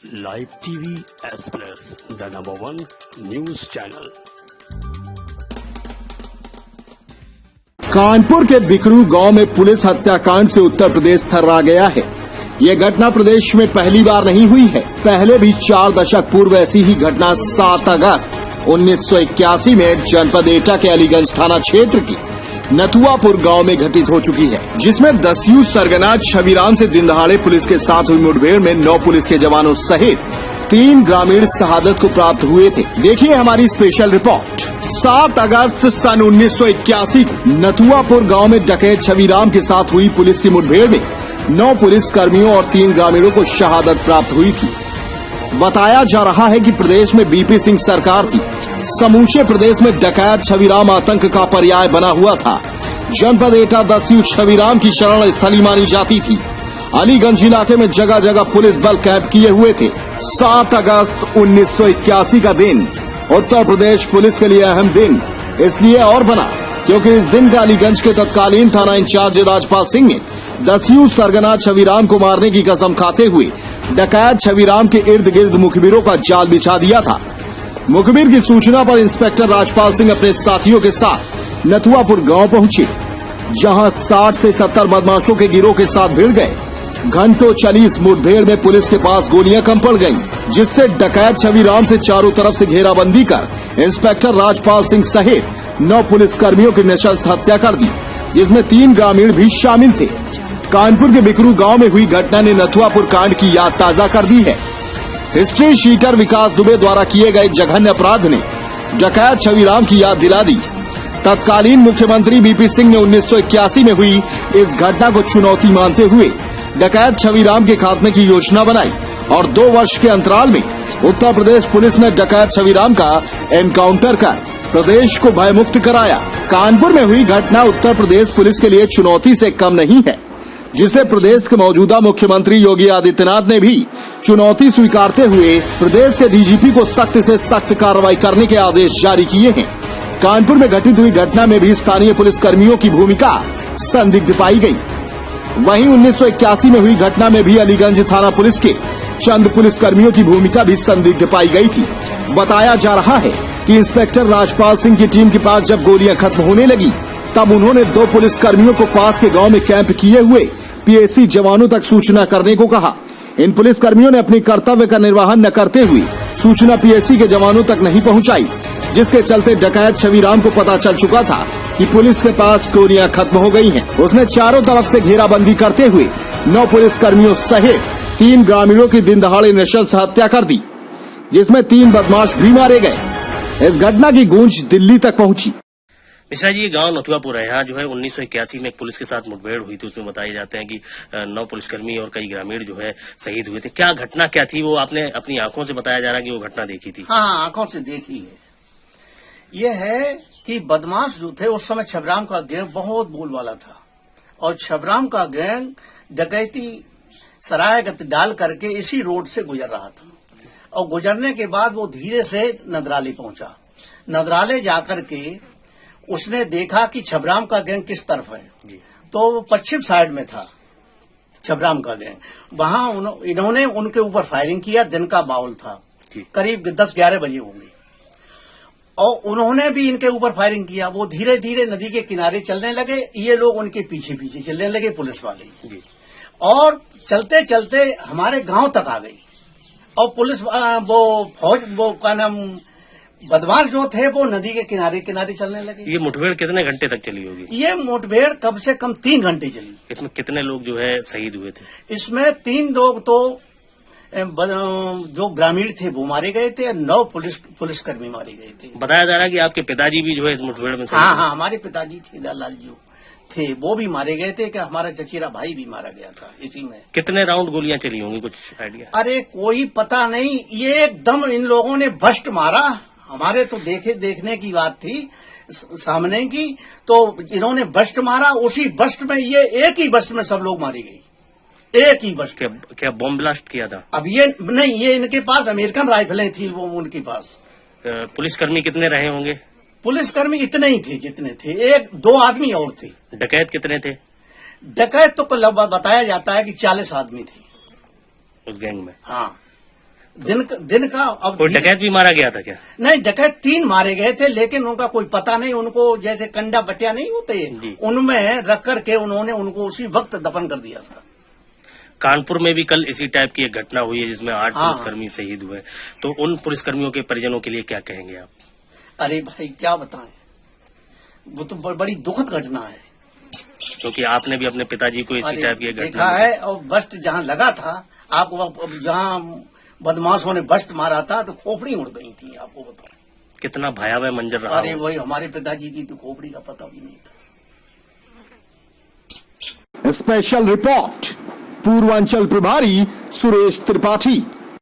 Live TV express, the number 1 news channel. Kanpur के बिकरू गांव में पुलिस हत्याकांड से उत्तर प्रदेश थर्रा गया है। ये घटना प्रदेश में पहली बार नहीं हुई है। पहले भी 4 दशक पूर्व ऐसी ही घटना 7 अगस्त 1981 में जनपद एटा के अलीगंज थाना क्षेत्र की नथुआपुर गांव में घटित हो चुकी है, जिसमें दस्यू सरगना छविराम से दिन दहाड़े पुलिस के साथ हुई मुठभेड़ में 9 पुलिस के जवानों सहित 3 ग्रामीण शहादत को प्राप्त हुए थे। देखिए हमारी स्पेशल रिपोर्ट। 7 अगस्त सन 1981 नथुआपुर गांव में डकैत छविराम के साथ हुई पुलिस की मुठभेड़ में 9 पुलिस कर्मियों और 3 ग्रामीणों को शहादत प्राप्त हुई थी। बताया जा रहा है कि प्रदेश में बीपी सिंह सरकार थी। समूचे प्रदेश में डकैत छविराम आतंक का पर्याय बना हुआ था। जनपद एटा दस्यू छविराम की शरण स्थली मानी जाती थी। अलीगंज इलाके में जगह जगह पुलिस बल कैंप किए हुए थे। 7 अगस्त 1981 का दिन उत्तर प्रदेश पुलिस के लिए अहम दिन इसलिए और बना क्योंकि इस दिन का अलीगंज के तत्कालीन थाना इंचार्ज राजपाल सिंह ने दस्यू सरगना छविराम को मारने की कसम खाते हुए डकैत छविराम के इर्द गिर्द मुखबिरों का जाल बिछा दिया था। मुखबिर की सूचना पर इंस्पेक्टर राजपाल सिंह अपने साथियों के साथ नथुआपुर गांव पहुंचे, जहां 60 से 70 बदमाशों के गिरोह के साथ भिड़ गए। घंटों चली इस मुठभेड़ में पुलिस के पास गोलियां कम पड़ गईं, जिससे डकैत छविराम से चारों तरफ से घेराबंदी कर इंस्पेक्टर राजपाल सिंह सहित 9 पुलिस कर्मियों की नृशंस हत्या कर दी, जिसमें 3 ग्रामीण भी शामिल थे। कानपुर के बिकरू गांव में हुई घटना ने नथुआपुर कांड की याद ताजा कर दी है। हिस्ट्री शीटर विकास दुबे द्वारा किए गए जघन्य अपराध ने डकैत छविराम की याद दिला दी। तत्कालीन मुख्यमंत्री बीपी सिंह ने 1981 में हुई इस घटना को चुनौती मानते हुए डकैत छविराम के खात्मे की योजना बनाई और 2 वर्ष के अंतराल में उत्तर प्रदेश पुलिस ने डकैत छविराम का एनकाउंटर कर प्रदेश को भयमुक्त कराया। कानपुर में हुई घटना उत्तर प्रदेश पुलिस के लिए चुनौती से कम नहीं है, जिसे प्रदेश के मौजूदा मुख्यमंत्री योगी आदित्यनाथ ने भी चुनौती स्वीकारते हुए प्रदेश के डीजीपी को सख्त से सख्त कार्रवाई करने के आदेश जारी किए हैं। कानपुर में घटित हुई घटना में भी स्थानीय पुलिस कर्मियों की भूमिका संदिग्ध पाई गई। वहीं 1981 में हुई घटना में भी अलीगंज थाना पुलिस के चंद पुलिस कर्मियों की भूमिका भी संदिग्ध पाई गई थी। बताया जा रहा है कि इंस्पेक्टर राजपाल सिंह की टीम के पास जब गोलियां खत्म होने लगी, तब उन्होंने 2 पुलिस कर्मियों को पास के गांव में कैंप किए हुए पीएसी जवानों तक सूचना करने को कहा। इन पुलिस कर्मियों ने अपनी कर्तव्य का निर्वहन न करते हुए सूचना पीएसी के जवानों तक नहीं पहुंचाई, जिसके चलते डकैत छविराम को पता चल चुका था कि पुलिस के पास गोलियां खत्म हो गई हैं। उसने चारों तरफ से घेराबंदी करते हुए 9 पुलिस कर्मियों सहित 3 ग्रामीणों की दिन दहाड़े नृशंस हत्या कर दी, जिसमें 3 बदमाश भी मारे गए। इस घटना की गूंज दिल्ली तक पहुंची। मिश्रा जी, ये गांव नथुआपुर है। यहाँ जो है 1981 में एक पुलिस के साथ मुठभेड़ हुई थी। उसमें बताए जाते हैं कि 9 पुलिसकर्मी और कई ग्रामीण जो है शहीद हुए थे। क्या घटना क्या थी? वो आपने अपनी आंखों से बताया जा रहा है कि वो घटना देखी थी। हाँ, आंखों से देखी है। ये है कि बदमाश जो थे उस समय छबराम का गैंग बहुत बोलबाला था और छबराम का गैंग डकैती सरायगत डाल करके इसी रोड से गुजर रहा था और गुजरने के बाद वो धीरे से नदराले पहुंचा। नदराले जाकर के उसने देखा कि छबराम का गैंग किस तरफ है, तो वो पश्चिम साइड में था छबराम का गैंग। वहां इन्होंने उनके ऊपर फायरिंग किया। दिन का माहौल था, करीब 10-11 बजे होंगे, और उन्होंने भी इनके ऊपर फायरिंग किया। वो धीरे धीरे नदी के किनारे चलने लगे। ये लोग उनके पीछे पीछे चलने लगे, पुलिस वाले, और चलते चलते हमारे गांव तक आ गई। और पुलिस वो का नाम बदमाश जो थे वो नदी के किनारे किनारे चलने लगे। ये मुठभेड़ कितने घंटे तक चली होगी? ये मुठभेड़ कम से कम 3 घंटे चली। इसमें कितने लोग जो है शहीद हुए थे? इसमें 3 लोग तो जो ग्रामीण थे वो मारे गए थे, 9 पुलिसकर्मी मारे गए थे। बताया जा रहा है कि आपके पिताजी भी जो है इस मुठभेड़ में शहीद। हाँ, हमारे पिताजी छेदालाल जो थे वो भी मारे गए थे। कि हमारा चचेरा भाई भी मारा गया था इसी में। कितने राउंड गोलियां चली होंगी, कुछ आइडिया? अरे कोई पता नहीं। ये एकदम इन लोगों ने बस्ट मारा। हमारे तो देखने की बात थी सामने की, तो इन्होंने बस्ट मारा। उसी बस्ट में ये एक ही बस्ट में सब लोग मारी गई, एक ही बस्ट। क्या बॉम्ब ब्लास्ट किया था? अब ये नहीं, ये इनके पास अमेरिकन राइफलें थी वो उनके पास। पुलिसकर्मी कितने रहे होंगे? पुलिसकर्मी इतने ही थे जितने थे। 1-2 आदमी और थे। डकैत कितने थे? डकैत तो बताया जाता है कि 40 आदमी थे उस गैंग में। हाँ, दिन का अब कोई डकैत भी मारा गया था क्या? नहीं, डकैत 3 मारे गए थे, लेकिन उनका कोई पता नहीं। उनको जैसे कंडा बटिया नहीं होते, उनमें रख करके उन्होंने उनको उसी वक्त दफन कर दिया था। कानपुर में भी कल इसी टाइप की एक घटना हुई है जिसमें 8 पुलिसकर्मी शहीद हुए, तो उन पुलिसकर्मियों के परिजनों के लिए क्या कहेंगे आप? अरे भाई क्या बताएं, वो तो बड़ी दुखद घटना है, क्योंकि आपने भी अपने पिताजी को इसी टाइप की एक देखा घटना है। और बस्ट जहाँ लगा था, आपको जहाँ बदमाशों ने बस्ट मारा था तो खोपड़ी उड़ गई थी, आपको बताओ कितना भयावह मंजर रहा। अरे वही हमारे पिताजी की तो खोपड़ी का पता भी नहीं था। स्पेशल रिपोर्ट पूर्वांचल प्रभारी सुरेश त्रिपाठी।